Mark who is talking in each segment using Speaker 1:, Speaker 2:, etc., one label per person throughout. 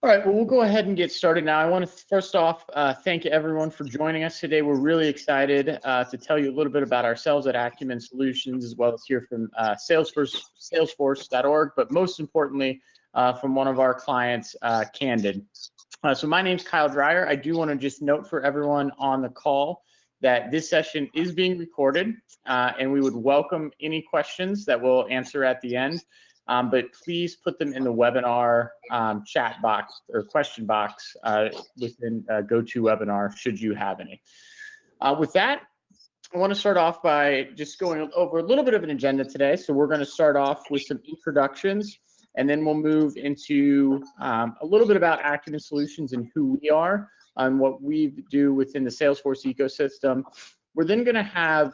Speaker 1: All right, well, we'll go ahead and get started now. I want to first off thank everyone for joining us today. We're really excited to tell you a little bit about ourselves at Acumen Solutions, as well as hear from Salesforce.org, but most importantly, from one of our clients, Candid. So my name's Kyle Dreyer. I do want to just note for everyone on the call that this session is being recorded, and we would welcome any questions that we'll answer at the end. But please put them in the webinar chat box or question box within GoToWebinar, should you have any. With that, I want to start off by just going over a little bit of an agenda today. So we're going to start off with some introductions, and then we'll move into a little bit about Acumen Solutions and who we are and what we do within the Salesforce ecosystem. We're then going to have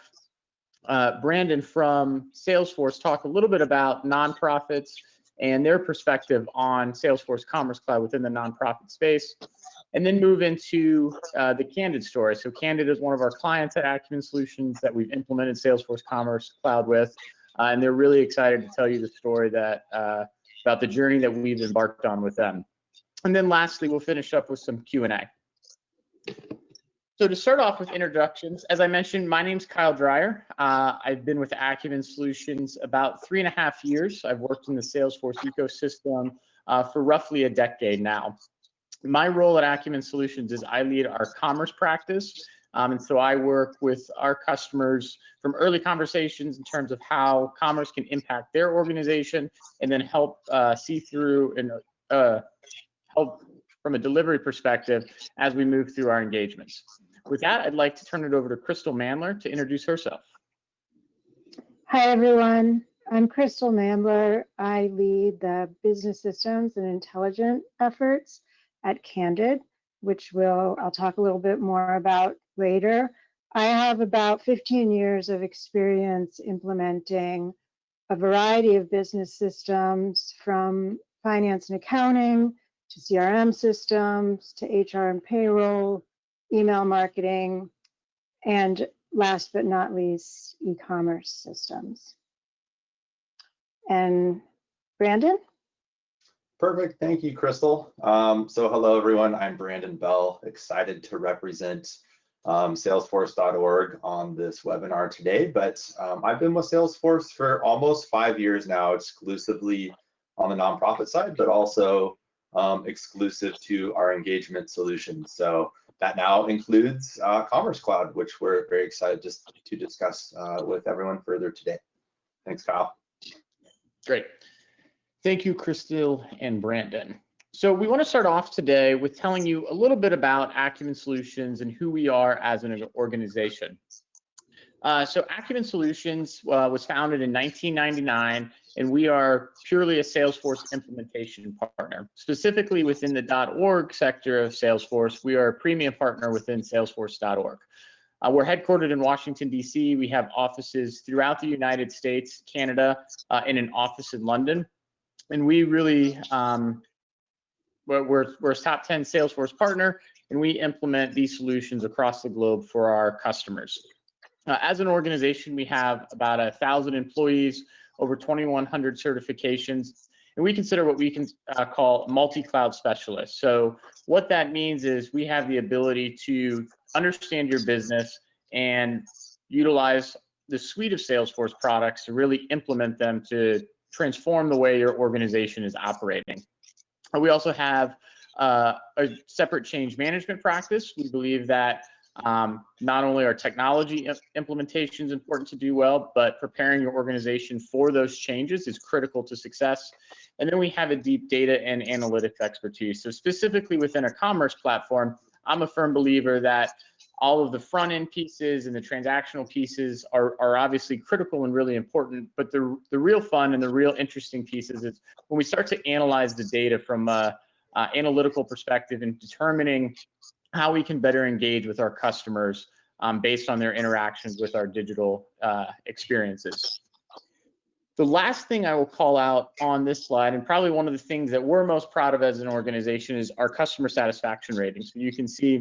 Speaker 1: Brandon from Salesforce talk a little bit about nonprofits and their perspective on Salesforce Commerce Cloud within the nonprofit space, and then move into the Candid story. So Candid is one of our clients at Acumen Solutions that we've implemented Salesforce Commerce Cloud with, and they're really excited to tell you the story that about the journey that we've embarked on with them. And then lastly, we'll finish up with some Q&A. So to start off with introductions, as I mentioned, my name's Kyle Dreyer. I've been with Acumen Solutions about 3.5 years. I've worked in the Salesforce ecosystem for roughly a decade now. My role at Acumen Solutions is I lead our commerce practice. And so I work with our customers from early conversations in terms of how commerce can impact their organization, and then help see through and help from a delivery perspective as we move through our engagements. With that, I'd like to turn it over to Crystal Mandler to introduce herself.
Speaker 2: Hi, everyone. I'm Crystal Mandler. I lead the business systems and intelligent efforts at Candid, which I'll talk a little bit more about later. I have about 15 years of experience implementing a variety of business systems, from finance and accounting to CRM systems to HR and payroll, email marketing, and last but not least, e-commerce systems. And Brandon?
Speaker 3: Perfect, thank you, Crystal. So hello, everyone. I'm Brandon Bell, excited to represent Salesforce.org on this webinar today. But I've been with Salesforce for almost 5 years now, exclusively on the nonprofit side, but also exclusive to our engagement solutions. So that now includes Commerce Cloud, which we're very excited just to discuss with everyone further today. Thanks, Kyle.
Speaker 1: Great. Thank you, Crystal and Brandon. So we want to start off today with telling you a little bit about Acumen Solutions and who we are as an organization. So Acumen Solutions was founded in 1999, and we are purely a Salesforce implementation partner. Specifically within the .org sector of Salesforce, we are a premium partner within Salesforce.org. We're headquartered in Washington, D.C. We have offices throughout the United States, Canada, and an office in London. And we really, we're a top 10 Salesforce partner, and we implement these solutions across the globe for our customers. As an organization, we have about 1,000 employees, over 2,100 certifications, and we consider what we can call multi-cloud specialists. So what that means is we have the ability to understand your business and utilize the suite of Salesforce products to really implement them to transform the way your organization is operating. We also have a separate change management practice. We believe that not only are technology implementations important to do well, but preparing your organization for those changes is critical to success. And then we have a deep data and analytics expertise. So specifically within a commerce platform, I'm a firm believer that all of the front end pieces and the transactional pieces are obviously critical and really important, but the real fun and the real interesting pieces is when we start to analyze the data from an analytical perspective and determining how we can better engage with our customers based on their interactions with our digital experiences. The last thing I will call out on this slide, and probably one of the things that we're most proud of as an organization, is our customer satisfaction rating. So you can see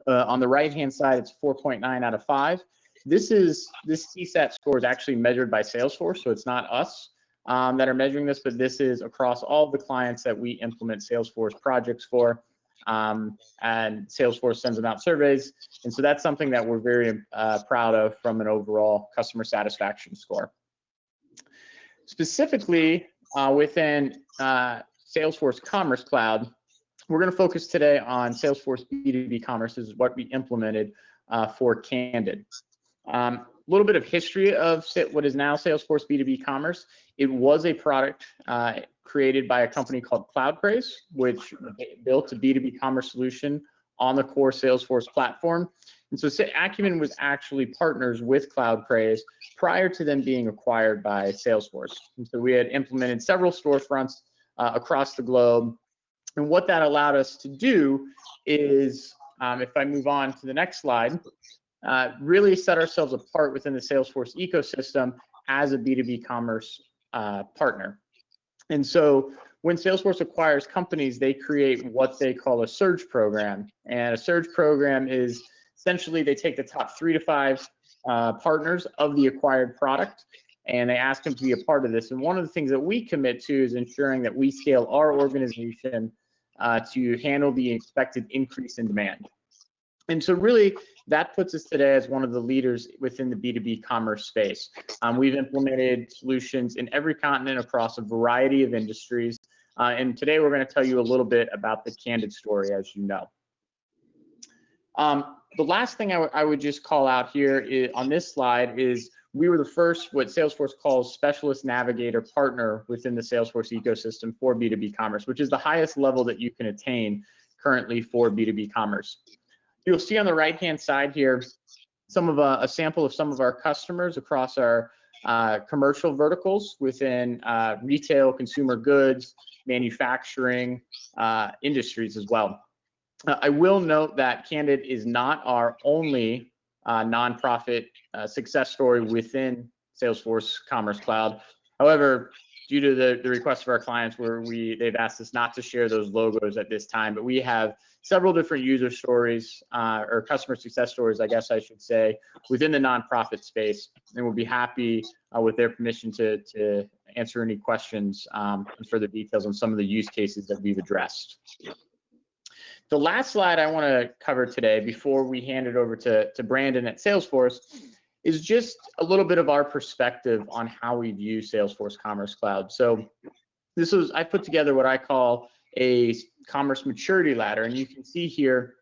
Speaker 1: on the right-hand side, it's 4.9 out of 5. This CSAT score is actually measured by Salesforce, so it's not us. that are measuring this, but this is across all the clients that we implement Salesforce projects for. And Salesforce sends them out surveys. And so that's something that we're very proud of from an overall customer satisfaction score. Specifically within Salesforce Commerce Cloud, we're going to focus today on Salesforce B2B Commerce. This is what we implemented for Candid. A little bit of history of what is now Salesforce B2B Commerce. It was a product created by a company called CloudPraise, which built a B2B commerce solution on the core Salesforce platform. And so Acumen was actually partners with CloudPraise prior to them being acquired by Salesforce. And so we had implemented several storefronts across the globe. And what that allowed us to do is, if I move on to the next slide, really set ourselves apart within the Salesforce ecosystem as a B2B commerce partner. And so when Salesforce acquires companies, they create what they call a surge program. And a surge program is essentially they take the top 3 to 5 partners of the acquired product, and they ask them to be a part of this. And one of the things that we commit to is ensuring that we scale our organization to handle the expected increase in demand. And so really, that puts us today as one of the leaders within the B2B commerce space. We've implemented solutions in every continent across a variety of industries. And today we're going to tell you a little bit about the Candid story, as you know. The last thing I would just call out here on this slide is we were the first, what Salesforce calls specialist navigator partner within the Salesforce ecosystem for B2B commerce, which is the highest level that you can attain currently for B2B commerce. You'll see on the right-hand side here some of a sample of some of our customers across our commercial verticals within retail, consumer goods, manufacturing industries as well. I will note that Candid is not our only nonprofit success story within Salesforce Commerce Cloud. However, due to the request of our clients, they've asked us not to share those logos at this time, but we have several different user stories or customer success stories, I guess I should say, within the nonprofit space, and we'll be happy with their permission to answer any questions and further details on some of the use cases that we've addressed. The last slide I want to cover today before we hand it over to Brandon at Salesforce is just a little bit of our perspective on how we view Salesforce Commerce Cloud. So I put together what I call a commerce maturity ladder, and you can see here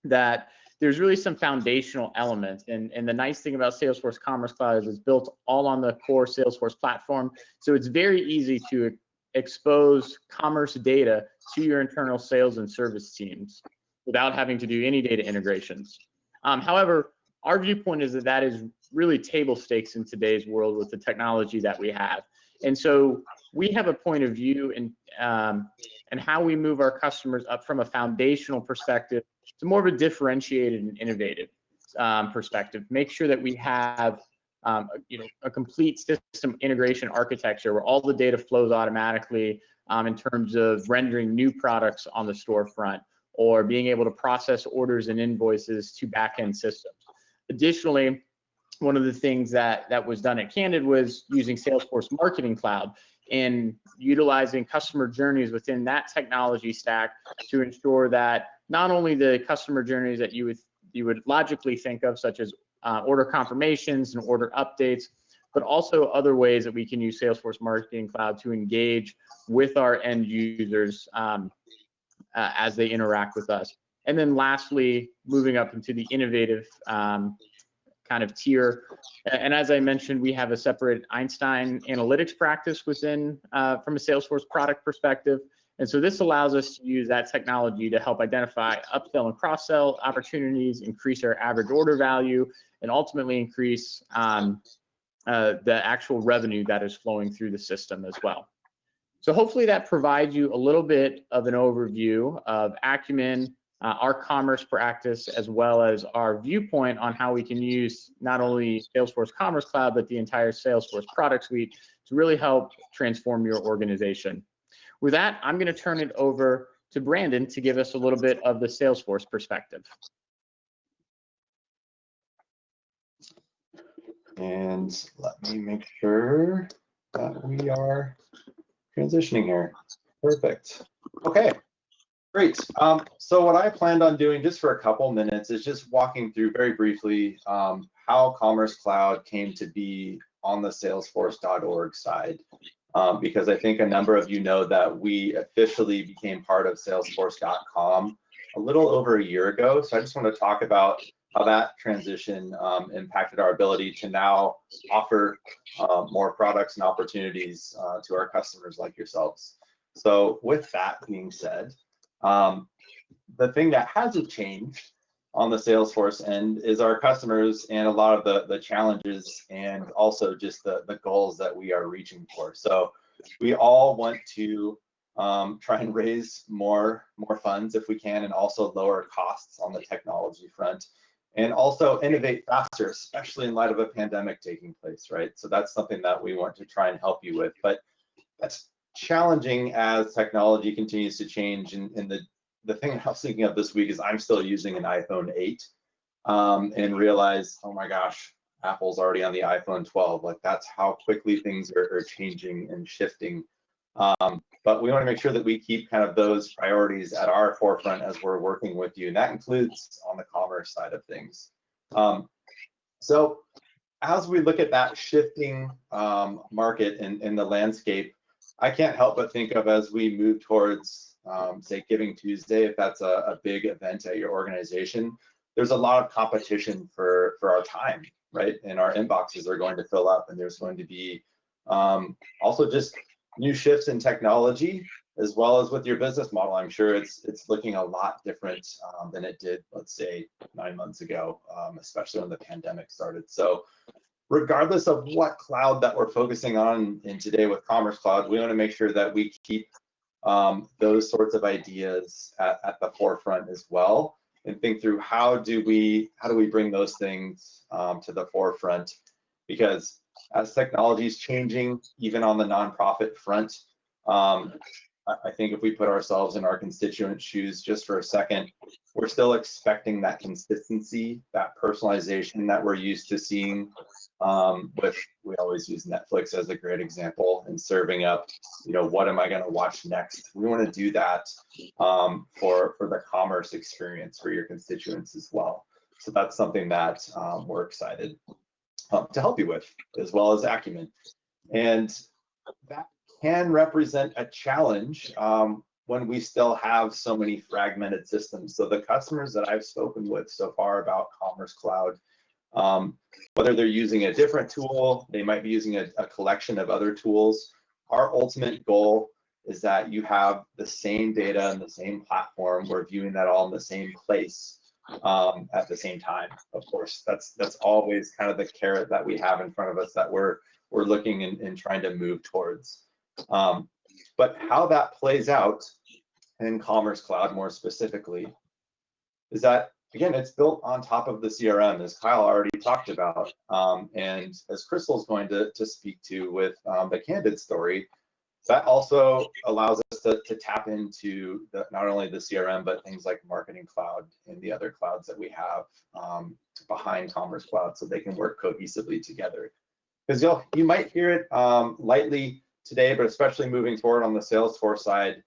Speaker 1: that there's really some foundational elements. And the nice thing about Salesforce Commerce Cloud is it's built all on the core Salesforce platform. So it's very easy to expose commerce data to your internal sales and service teams without having to do any data integrations. However, our viewpoint is that is really table stakes in today's world with the technology that we have. And so we have a point of view in how we move our customers up from a foundational perspective to more of a differentiated and innovative perspective. Make sure that we have a complete system integration architecture where all the data flows automatically in terms of rendering new products on the storefront or being able to process orders and invoices to back-end systems. Additionally, one of the things that was done at Candid was using Salesforce Marketing Cloud and utilizing customer journeys within that technology stack to ensure that not only the customer journeys that you would logically think of, such as order confirmations and order updates, but also other ways that we can use Salesforce Marketing Cloud to engage with our end users as they interact with us. And then lastly, moving up into the innovative kind of tier. And as I mentioned, we have a separate Einstein analytics practice within from a Salesforce product perspective. And so this allows us to use that technology to help identify upsell and cross-sell opportunities, increase our average order value, and ultimately increase the actual revenue that is flowing through the system as well. So hopefully that provides you a little bit of an overview of Acumen, our commerce practice, as well as our viewpoint on how we can use not only Salesforce Commerce Cloud, but the entire Salesforce product suite to really help transform your organization. With that, I'm going to turn it over to Brandon to give us a little bit of the Salesforce perspective.
Speaker 3: And let me make sure that we are transitioning here. Perfect. Okay, great. So what I planned on doing just for a couple minutes is just walking through very briefly how Commerce Cloud came to be on the Salesforce.org side. Because I think a number of you know that we officially became part of Salesforce.com a little over a year ago. So I just want to talk about how that transition impacted our ability to now offer more products and opportunities to our customers like yourselves. So with that being said, the thing that hasn't changed on the Salesforce end is our customers and a lot of the challenges and also just the goals that we are reaching for. So we all want to try and raise more funds if we can, and also lower costs on the technology front, and also innovate faster, especially in light of a pandemic taking place, right? So that's something that we want to try and help you with. But that's challenging as technology continues to change. And the thing I was thinking of this week is I'm still using an iPhone 8 and realize, oh my gosh, Apple's already on the iPhone 12. Like, that's how quickly things are changing and shifting. But we want to make sure that we keep kind of those priorities at our forefront as we're working with you, and that includes on the commerce side of things. So as we look at that shifting market in the landscape, I can't help but think of, as we move towards, say, Giving Tuesday, if that's a big event at your organization, there's a lot of competition for our time, right? And our inboxes are going to fill up, and there's going to be also just new shifts in technology, as well as with your business model. I'm sure it's looking a lot different than it did, let's say, 9 months ago, especially when the pandemic started. So regardless of what cloud that we're focusing on in today with Commerce Cloud, we want to make sure that we keep those sorts of ideas at the forefront as well, and think through how do we bring those things to the forefront. Because as technology is changing, even on the nonprofit front, I think if we put ourselves in our constituent shoes just for a second, we're still expecting that consistency, that personalization that we're used to seeing. We always use Netflix as a great example, and serving up, what am I going to watch next? We want to do that for the commerce experience for your constituents as well. So that's something that we're excited to help you with, as well as Acumen. And that can represent a challenge when we still have so many fragmented systems. So the customers that I've spoken with so far about Commerce Cloud, whether they're using a different tool, they might be using a collection of other tools. Our ultimate goal is that you have the same data and the same platform. We're viewing that all in the same place at the same time. Of course, that's always kind of the carrot that we have in front of us that we're looking and trying to move towards. But how that plays out in Commerce Cloud more specifically is that, again, it's built on top of the CRM, as Kyle already talked about, and as Crystal's going to speak to with the Candid story. That also allows us to tap into not only the CRM, but things like Marketing Cloud and the other clouds that we have behind Commerce Cloud, so they can work cohesively together. Because you might hear it lightly today, but especially moving forward on the Salesforce side,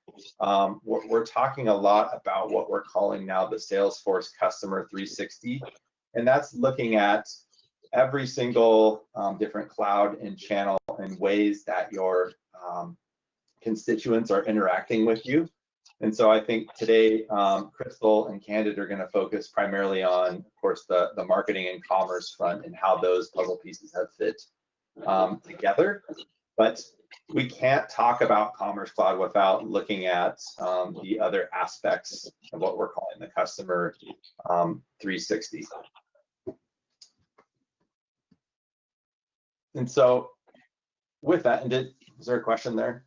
Speaker 3: we're talking a lot about what we're calling now the Salesforce Customer 360, and that's looking at every single different cloud and channel and ways that your constituents are interacting with you. And so I think today, Crystal and Candid are going to focus primarily on, of course, the marketing and commerce front and how those puzzle pieces have fit together. But we can't talk about Commerce Cloud without looking at the other aspects of what we're calling the Customer 360. And so with that, and is there a question there?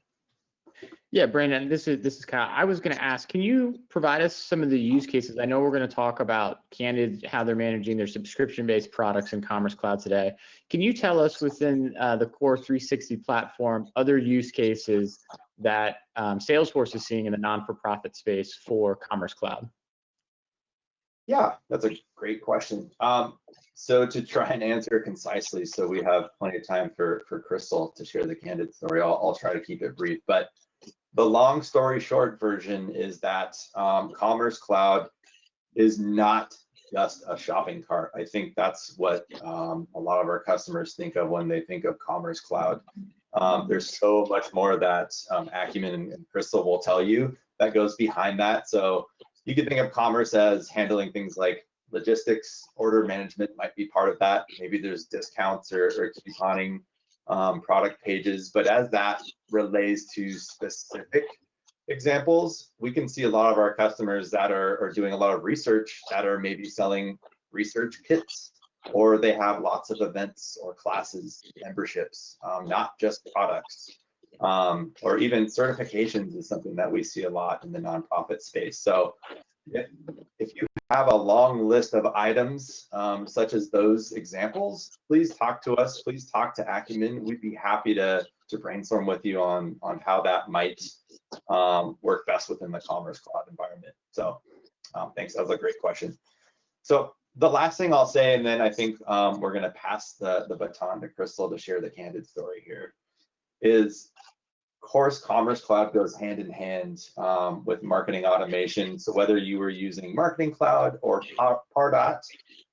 Speaker 1: Yeah, Brandon, this is Kyle. I was going to ask, can you provide us some of the use cases? I know we're going to talk about Candid, how they're managing their subscription-based products in Commerce Cloud today. Can you tell us within the Core 360 platform other use cases that Salesforce is seeing in the non-for-profit space for Commerce Cloud?
Speaker 3: Yeah, that's a great question. So to try and answer concisely, so we have plenty of time for Crystal to share the Candid story. I'll try to keep it brief, but the long story short version is that Commerce Cloud is not just a shopping cart. I think that's what a lot of our customers think of when they think of Commerce Cloud. There's so much more that Acumen and Crystal will tell you that goes behind that. So you can think of commerce as handling things like logistics, order management might be part of that. Maybe there's discounts or couponing, product pages, but as that relates to specific examples, we can see a lot of our customers that are doing a lot of research that are maybe selling research kits, or they have lots of events or classes, memberships, not just products, or even certifications is something that we see a lot in the nonprofit space. So if you have a long list of items such as those examples, please talk to us, please talk to Acumen. We'd be happy to brainstorm with you on how that might work best within the Commerce Cloud environment. So thanks, that was a great question. So the last thing I'll say, and then I think we're gonna pass the baton to Crystal to share the Candid story here, is of course Commerce Cloud goes hand in hand with marketing automation. So whether you were using Marketing Cloud or Pardot,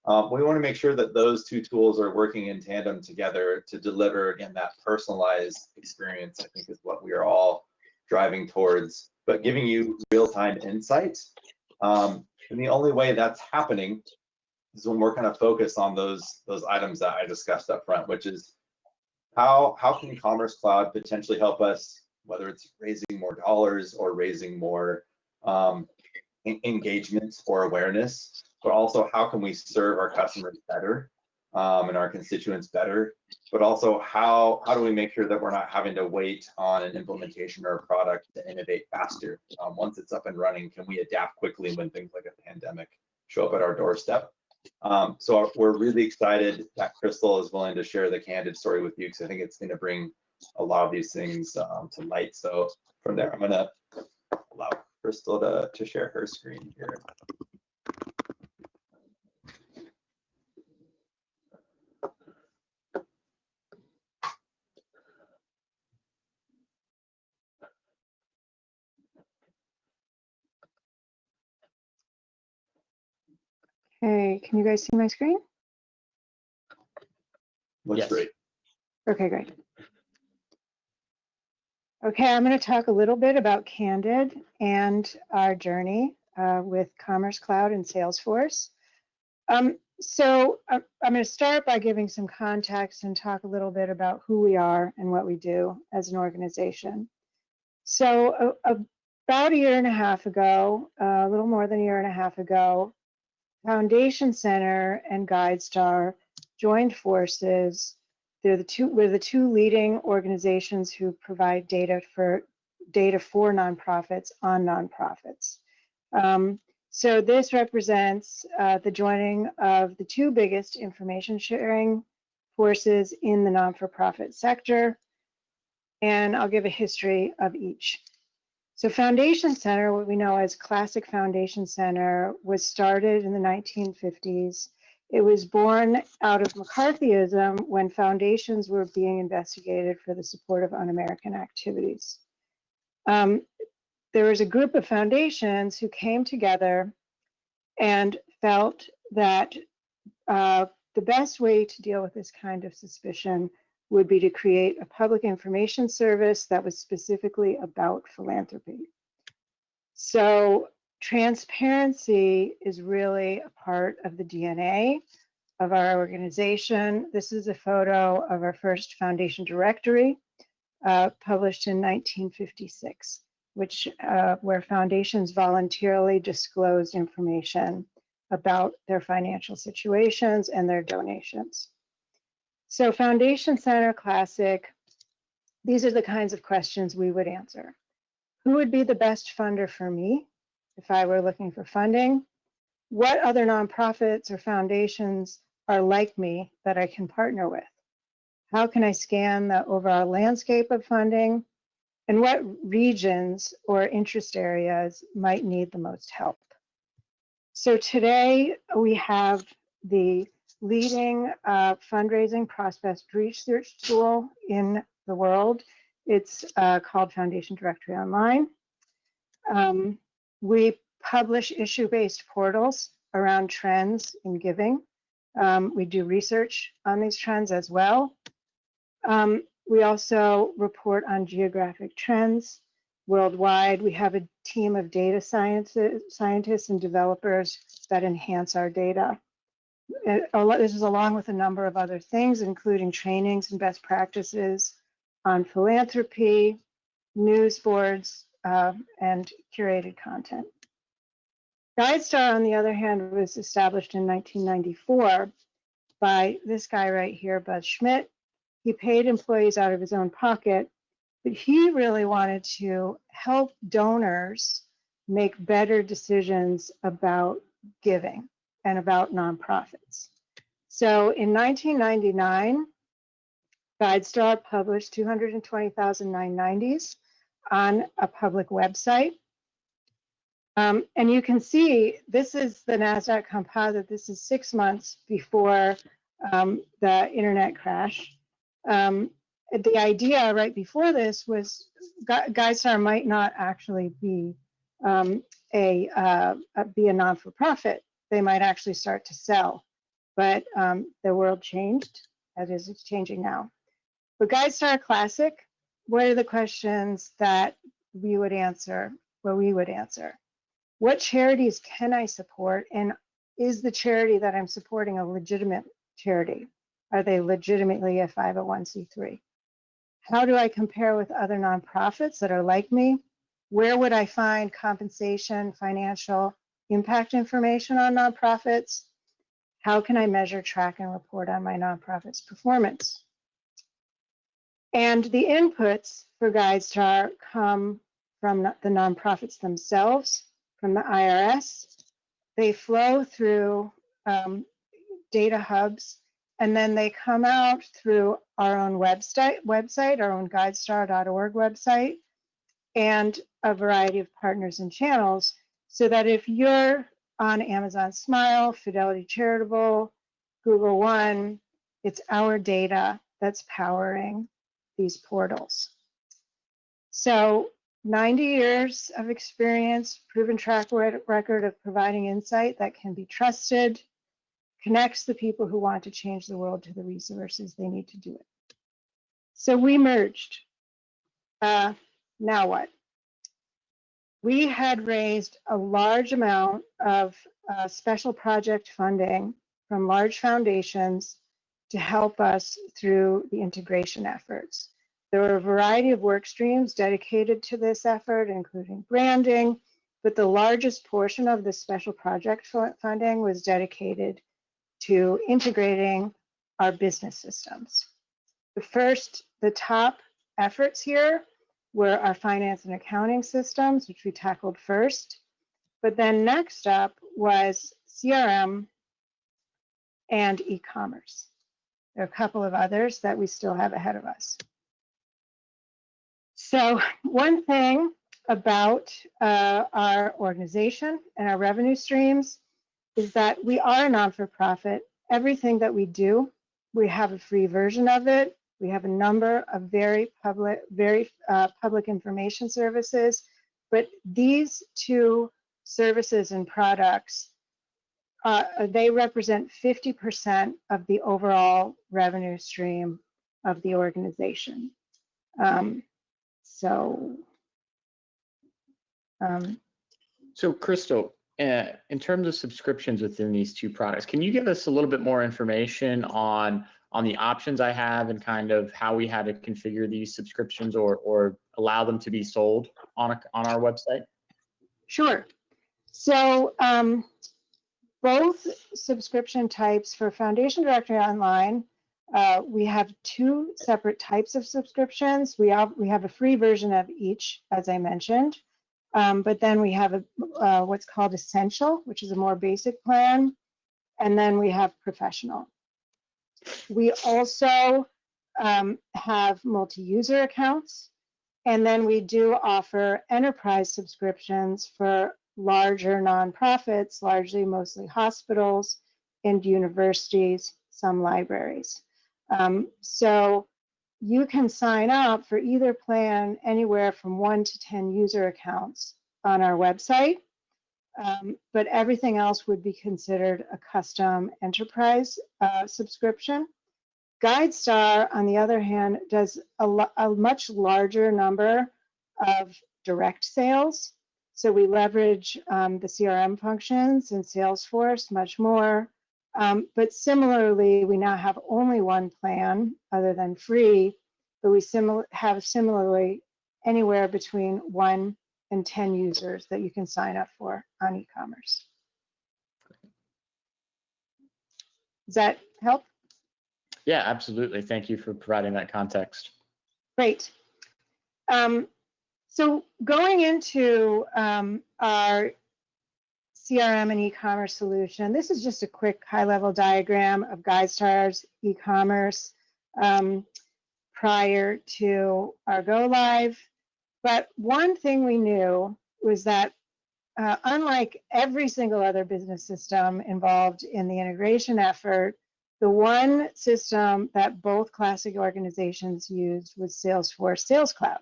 Speaker 3: we want to make sure that those two tools are working in tandem together to deliver, again, that personalized experience, I think is what we are all driving towards, but giving you real-time insights. And the only way that's happening is when we're kind of focused on those items that I discussed up front, which is how can Commerce Cloud potentially help us, whether it's raising more dollars or raising more engagement or awareness, but also how can we serve our customers better and our constituents better, but also how do we make sure that we're not having to wait on an implementation or a product to innovate faster. Once it's up and running, can we adapt quickly when things like a pandemic show up at our doorstep? So we're really excited that Crystal is willing to share the Candid story with you, because I think it's going to bring a lot of these things to light. So from there, I'm going to allow Crystal to share her screen here.
Speaker 2: Hey, can you guys see my screen?
Speaker 3: Looks
Speaker 1: Yes.
Speaker 3: great.
Speaker 2: Okay, great. Okay, I'm going to talk a little bit about Candid and our journey with Commerce Cloud and Salesforce. So I'm going to start by giving some context and talk a little bit about who we are and what we do as an organization. So about a year and a half ago, a little more than a year and a half ago, Foundation Center and GuideStar joined forces. We're the two leading organizations who provide data for nonprofits on nonprofits. So this represents the joining of the two biggest information sharing forces in the non-for-profit sector, and I'll give a history of each. So Foundation Center, what we know as Classic Foundation Center, was started in the 1950s. It was born out of McCarthyism when foundations were being investigated for the support of un-American activities. There was a group of foundations who came together and felt that the best way to deal with this kind of suspicion would be to create a public information service that was specifically about philanthropy. So transparency is really a part of the DNA of our organization. This is a photo of our first foundation directory published in 1956, where foundations voluntarily disclosed information about their financial situations and their donations. So Foundation Center Classic, these are the kinds of questions we would answer. Who would be the best funder for me if I were looking for funding? What other nonprofits or foundations are like me that I can partner with? How can I scan the overall landscape of funding? And what regions or interest areas might need the most help? So today we have the leading fundraising prospect research tool in the world. It's called Foundation Directory Online. We publish issue-based portals around trends in giving. We do research on these trends as well. We also report on geographic trends worldwide. We have a team of data scientists and developers that enhance our data. This is along with a number of other things, including trainings and best practices on philanthropy, news boards, and curated content. GuideStar, on the other hand, was established in 1994 by this guy right here, Buzz Schmidt. He paid employees out of his own pocket, but he really wanted to help donors make better decisions about giving and about nonprofits. So in 1999, GuideStar published 220,000 990s on a public website. And you can see this is the NASDAQ composite. This is 6 months before the internet crash. The idea right before this was GuideStar might not actually be a non-for-profit. They might actually start to sell, but the world changed, as it's changing now. But GuideStar Classic, what are the questions that we would answer? What charities can I support, and is the charity that I'm supporting a legitimate charity? Are they legitimately a 501c3? How do I compare with other nonprofits that are like me? Where would I find compensation, financial impact information on nonprofits? How can I measure, track, and report on my nonprofit's performance? And the inputs for GuideStar come from the nonprofits themselves, from the IRS. They flow through data hubs, and then they come out through our own website, our own GuideStar.org website, and a variety of partners and channels, so that if you're on Amazon Smile, Fidelity Charitable, Google One, it's our data that's powering these portals. So 90 years of experience, proven track record of providing insight that can be trusted, connects the people who want to change the world to the resources they need to do it. So we merged. Now what? We had raised a large amount of special project funding from large foundations to help us through the integration efforts. There were a variety of work streams dedicated to this effort, including branding, but the largest portion of the special project funding was dedicated to integrating our business systems. The top efforts here were our finance and accounting systems, which we tackled first. But then next up was CRM and e-commerce. There are a couple of others that we still have ahead of us. So one thing about our organization and our revenue streams is that we are a non-for-profit. Everything that we do, we have a free version of it. We have a number of very public information services, but these two services and products, they represent 50% of the overall revenue stream of the organization.
Speaker 1: So Crystal, in terms of subscriptions within these two products, can you give us a little bit more information on the options I have and kind of how we had to configure these subscriptions or allow them to be sold on our website?
Speaker 2: Sure. So both subscription types for Foundation Directory Online, we have two separate types of subscriptions. We have a free version of each, as I mentioned, but then we have what's called Essential, which is a more basic plan, and then we have Professional. We also have multi-user accounts, and then we do offer enterprise subscriptions for larger nonprofits, mostly hospitals and universities, some libraries. So you can sign up for either plan anywhere from 1 to 10 user accounts on our website, but everything else would be considered a custom enterprise subscription. GuideStar, on the other hand, does a much larger number of direct sales. So we leverage the CRM functions in Salesforce much more. But similarly, we now have only one plan other than free, but we have similarly anywhere between 1 and 10 users that you can sign up for on e-commerce. Does that help?
Speaker 1: Yeah, absolutely. Thank you for providing that context.
Speaker 2: Great. So going into our CRM and e-commerce solution, this is just a quick high-level diagram of GuideStar's e-commerce prior to our go live. But one thing we knew was that unlike every single other business system involved in the integration effort, the one system that both classic organizations used was Salesforce Sales Cloud.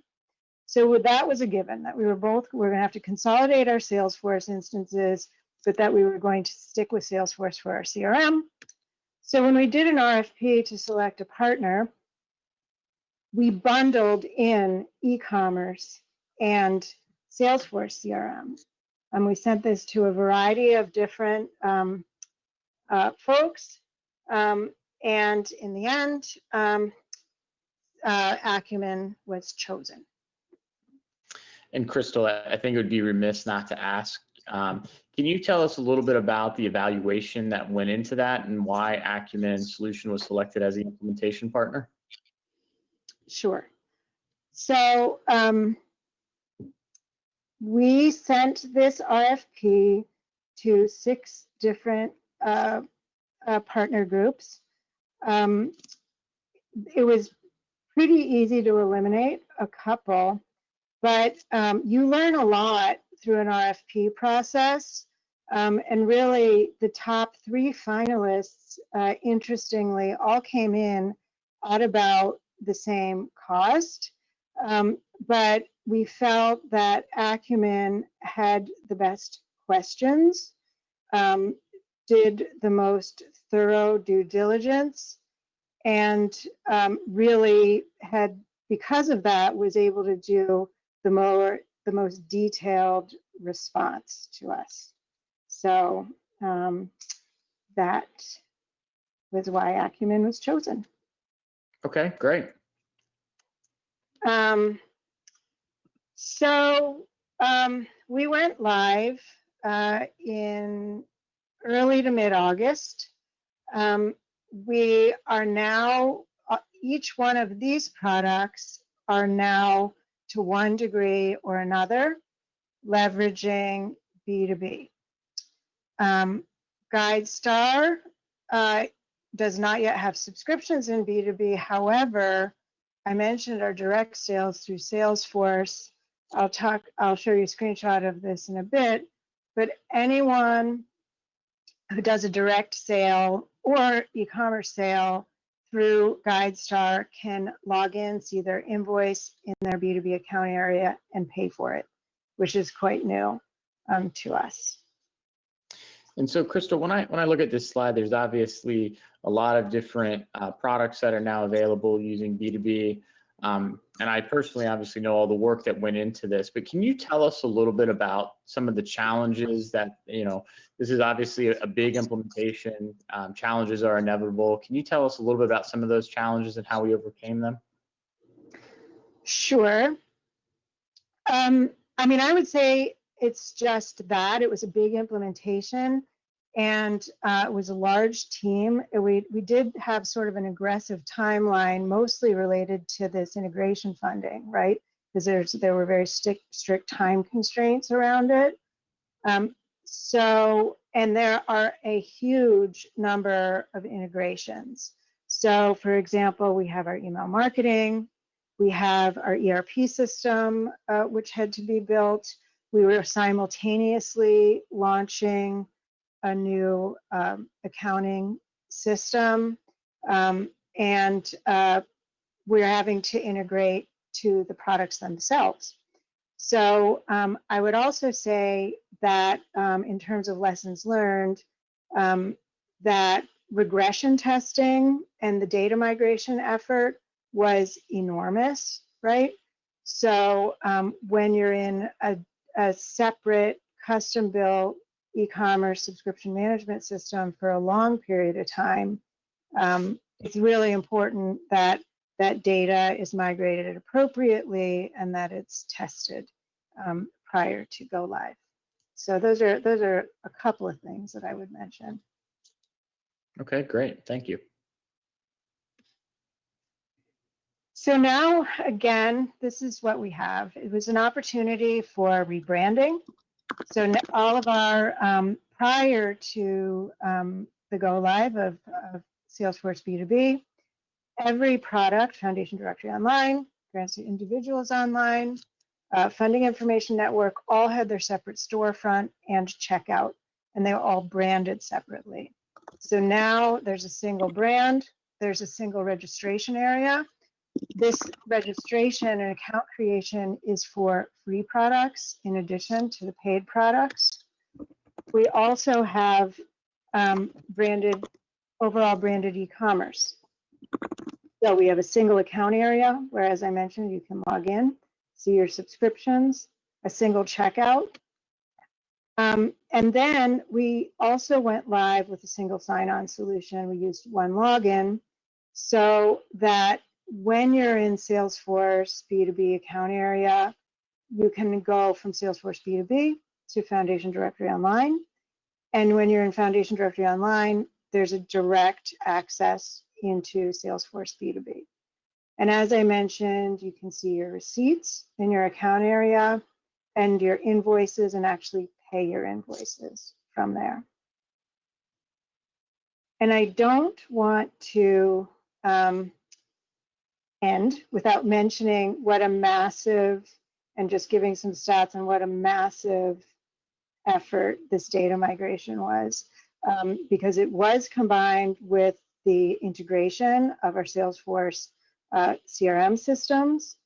Speaker 2: So that was a given, that we were going to have to consolidate our Salesforce instances, but that we were going to stick with Salesforce for our CRM. So when we did an RFP to select a partner, we bundled in e-commerce and Salesforce CRM. And we sent this to a variety of different folks. And in the end, Acumen was chosen.
Speaker 1: And Crystal, I think it would be remiss not to ask, can you tell us a little bit about the evaluation that went into that and why Acumen solution was selected as the implementation partner?
Speaker 2: Sure. So we sent this RFP to 6 different partner groups. It was pretty easy to eliminate a couple, but you learn a lot through an RFP process. And really, the top 3 finalists, interestingly, all came in at about the same cost. But we felt that Acumen had the best questions, did the most thorough due diligence, and really had, because of that, was able to do the most detailed response to us. So that was why Acumen was chosen.
Speaker 1: Okay, great.
Speaker 2: So we went live in early to mid-August. We are now, each one of these products are now, to one degree or another, leveraging B2B. GuideStar does not yet have subscriptions in B2B. However, I mentioned our direct sales through Salesforce. I'll show you a screenshot of this in a bit, but anyone who does a direct sale or e-commerce sale through GuideStar can log in, see their invoice in their B2B account area, and pay for it, which is quite new to us.
Speaker 1: And so, Crystal, when I look at this slide, there's obviously a lot of different products that are now available using B2B. And I personally obviously know all the work that went into this, but can you tell us a little bit about some of the challenges that, this is obviously a big implementation, challenges are inevitable. Can you tell us a little bit about some of those challenges and how we overcame them?
Speaker 2: Sure. I would say it's just that. It was a big implementation, and it was a large team. We did have sort of an aggressive timeline, mostly related to this integration funding, right? Because there were very strict time constraints around it. And there are a huge number of integrations. So, for example, we have our email marketing, we have our ERP system, which had to be built. We were simultaneously launching a new accounting system, and we're having to integrate to the products themselves. So I would also say that in terms of lessons learned, that regression testing and the data migration effort was enormous, right? So when you're in a separate custom-built e-commerce subscription management system for a long period of time, it's really important that that data is migrated appropriately and that it's tested prior to go live. So those are a couple of things that I would mention.
Speaker 1: Okay, great. Thank you.
Speaker 2: So now, again, this is what we have. It was an opportunity for rebranding. So all of our, prior to the go live of Salesforce B2B, every product, Foundation Directory Online, Grants to Individuals Online, Funding Information Network, all had their separate storefront and checkout, and they were all branded separately. So now there's a single brand, there's a single registration area. This registration and account creation is for free products in addition to the paid products. We also have overall branded e-commerce. So we have a single account area where, as I mentioned, you can log in, see your subscriptions, a single checkout. And then we also went live with a single sign-on solution. We used one login so that when you're in Salesforce B2B account area, you can go from Salesforce B2B to Foundation Directory Online. And when you're in Foundation Directory Online, there's a direct access into Salesforce B2B. And as I mentioned, you can see your receipts in your account area and your invoices and actually pay your invoices from there. And I don't want to end without mentioning what a massive, and just giving some stats on what a massive effort this data migration was, because it was combined with the integration of our Salesforce CRM systems.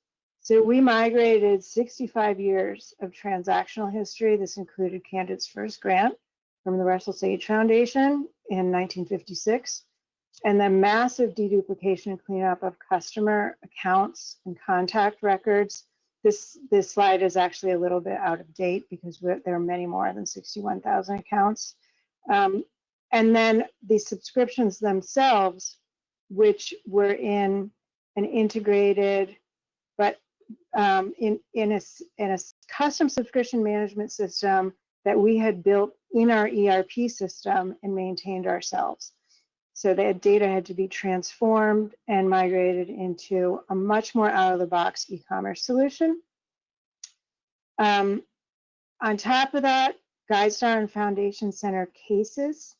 Speaker 2: So we migrated 65 years of transactional history. This included Candid's first grant from the Russell Sage Foundation in 1956, and then massive deduplication and cleanup of customer accounts and contact records. This slide is actually a little bit out of date because there are many more than 61,000 accounts. And then the subscriptions themselves, which were in an integrated, but in a custom subscription management system that we had built in our ERP system and maintained ourselves. So that data had to be transformed and migrated into a much more out-of-the-box e-commerce solution. On top of that, GuideStar and Foundation Center cases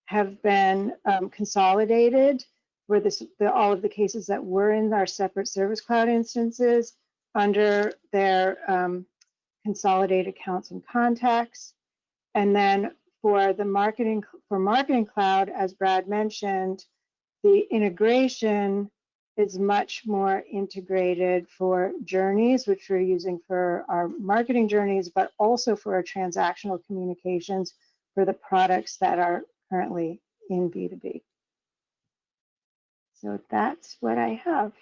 Speaker 2: have been consolidated for all of the cases that were in our separate Service Cloud instances under their consolidated accounts and contacts. And then for the Marketing Cloud, as Brad mentioned, the integration is much more integrated for journeys, which we're using for our marketing journeys, but also for our transactional communications for the products that are currently in B2B. So that's what I have.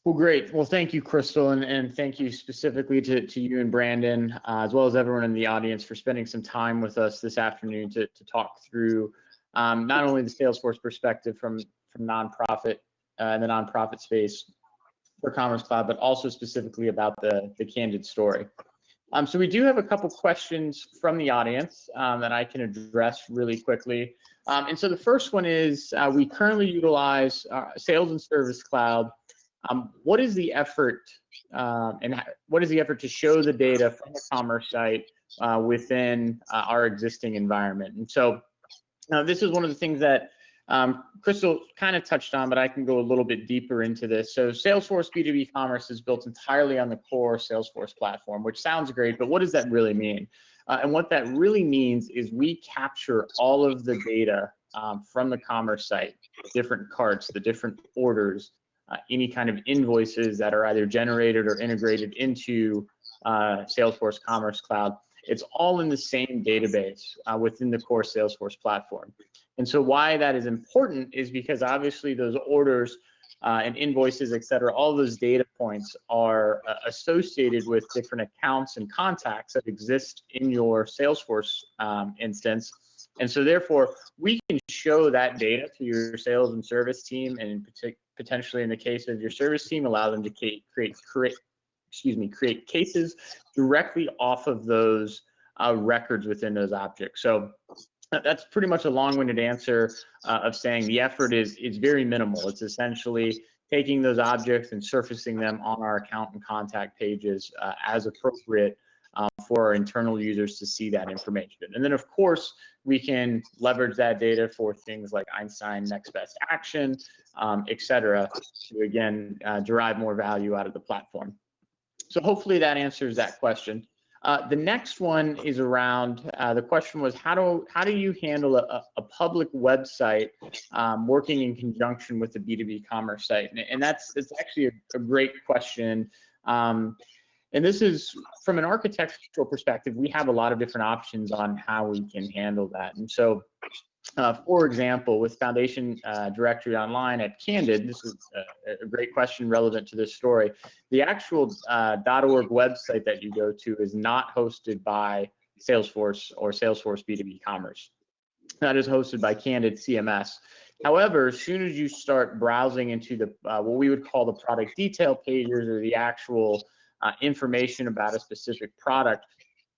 Speaker 1: Well, great. Well, thank you, Crystal, and thank you specifically to you and Brandon, as well as everyone in the audience for spending some time with us this afternoon to talk through not only the Salesforce perspective from nonprofit and the nonprofit space for Commerce Cloud, but also specifically about the Candid story. So we do have a couple questions from the audience that I can address really quickly. And so the first one is, we currently utilize Sales and Service Cloud. What is the effort what is the effort to show the data from the commerce site within our existing environment? And so this is one of the things that Crystal kind of touched on, but I can go a little bit deeper into this. So Salesforce B2B Commerce is built entirely on the core Salesforce platform, which sounds great, but what does that really mean? And what that really means is we capture all of the data from the commerce site, different carts, the different orders, any kind of invoices that are either generated or integrated into Salesforce Commerce Cloud. It's all in the same database within the core Salesforce platform. And so why that is important is because obviously those orders and invoices, et cetera, all those data points are associated with different accounts and contacts that exist in your Salesforce instance. And so therefore, we can show that data to your sales and service team, and potentially in the case of your service team, allow them to create cases directly off of those records within those objects. So that's pretty much a long-winded answer of saying the effort is very minimal. It's essentially taking those objects and surfacing them on our account and contact pages as appropriate for our internal users to see that information. And then of course, we can leverage that data for things like Einstein next best action, et cetera, to again, derive more value out of the platform. So hopefully that answers that question. The next one is around, the question was, how do you handle a public website working in conjunction with the B2B commerce site? And it's actually a great question. And this is, from an architectural perspective, we have a lot of different options on how we can handle that. And so, for example, with Foundation Directory Online at Candid, this is a great question relevant to this story. The actual .org website that you go to is not hosted by Salesforce or Salesforce B2B Commerce. That is hosted by Candid CMS. However, as soon as you start browsing into the what we would call the product detail pages, or the actual information about a specific product,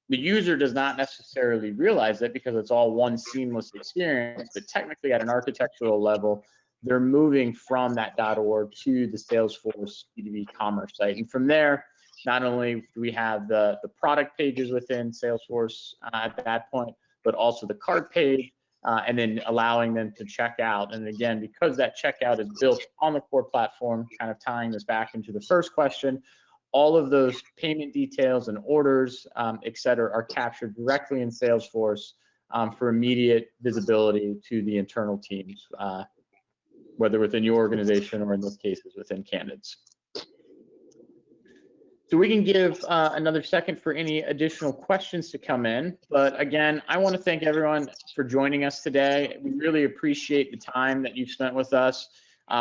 Speaker 1: the user does not necessarily realize that because it's all one seamless experience, but technically at an architectural level, they're moving from that .org to the Salesforce B2B Commerce site. And from there, not only do we have the product pages within Salesforce at that point, but also the cart page, and then allowing them to check out. And again, because that checkout is built on the core platform, kind of tying this back into the first question, all of those payment details and orders, et cetera, are captured directly in Salesforce for immediate visibility to the internal teams, whether within your organization or in this case within Candid's. So we can give another second for any additional questions to come in. But again, I want to thank everyone for joining us today. We really appreciate the time that you've spent with us.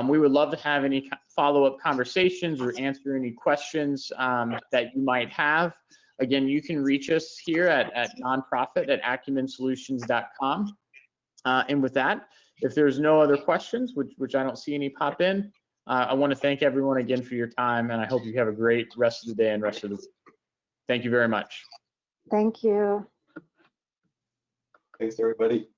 Speaker 1: We would love to have any follow-up conversations or answer any questions that you might have. Again, you can reach us here at nonprofit@acumensolutions.com. And with that, if there's no other questions, which I don't see any pop in, I want to thank everyone again for your time, and I hope you have a great rest of the day and rest of the week. Thank you very much.
Speaker 2: Thank you.
Speaker 3: Thanks, everybody.